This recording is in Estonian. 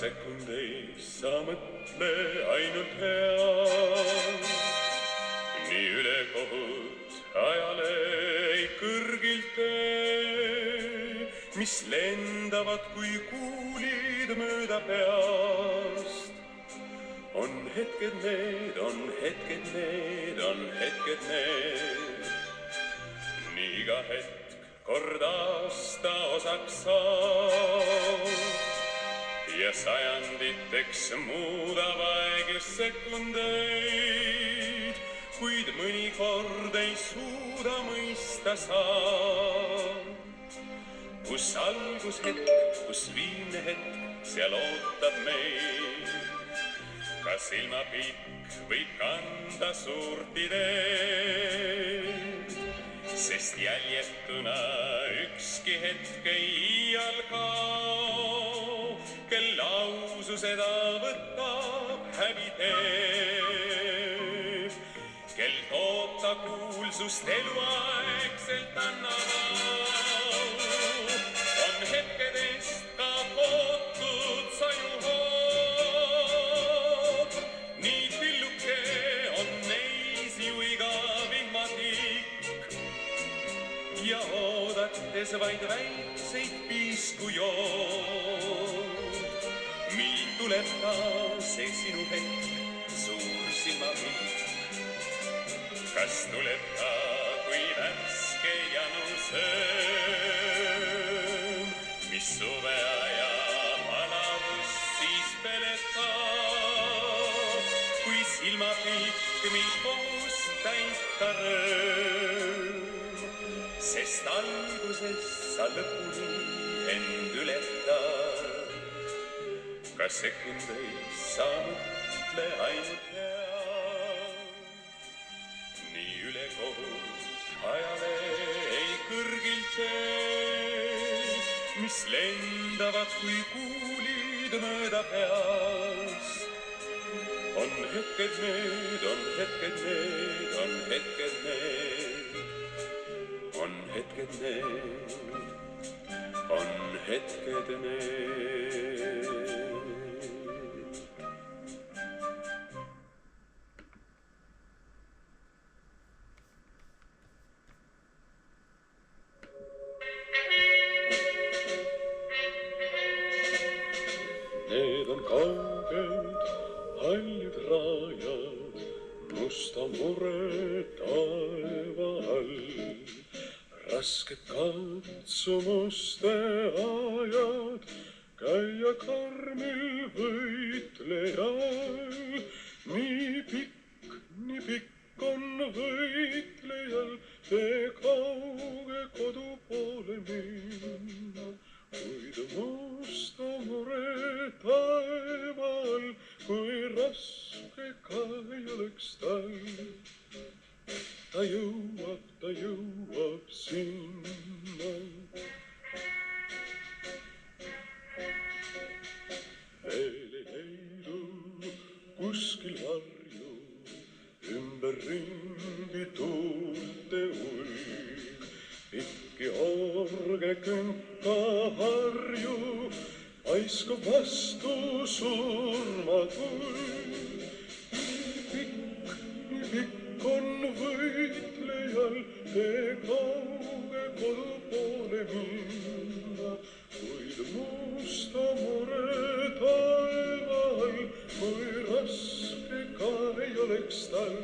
sekundeis sa mõtle ainult head. Nii ülekohut ajale ei kõrgilt tee, mis lendavad kui kuulid mööda peast. On hetked need, on hetked need, on hetked need. Nii iga hetk kord aasta osaks saab ja sajanditeks muudab aeg sekundeid, kuid mõnikord ei suuda mõista saab. Kus algushetk, kus viimne hetk, seal ootab meid. Kas ilmapikk võib kanda suurt ideed, sest jäljetuna ükski hetk ei iial kao, kel lausu seda võtab häbi teeb, kel toota kuulsust eluaegselt annab. On hetkedest ka kootud sajuhood, nii tilluke on neis ju iga vihmatikk ja oodates vaid väikseid piisku jood. Mil tuleb taas see sinu hetk, suur silmapikk? Kas tuleb ta kui värske janusöön, mis suveaja palavus siis peletab, kui silmapikk mil kohust täita rööm, sest alguses sa lõpuni end ületad. Kas sekundeis sa mõtle ainult head, nii ülekohut ajale ei kõrgilt tee, mis lendavad kui kuulid mööda peast. On hetked need, on hetked need, on hetked need, on hetked need, on hetked need. Need on kauged hallid rajad, musta mure taeva all. Rasked katsumuste ajad, käia karmil võitlejal. Nii pikk on võitlejal tee kauge kodu poole minna, kuid musta mure taeval, kui raske ka ei oleks tal. Ta jõuab sinna. Veel ei leidu kuskil varju, ümberringi tuulte ulg. Pikki orge künka harju paiskab vastu surmatulg. Nii pikk on võitlejal tee kauge kodu poole minna, kuid musta mure taeval, kui raske ka ei oleks tal.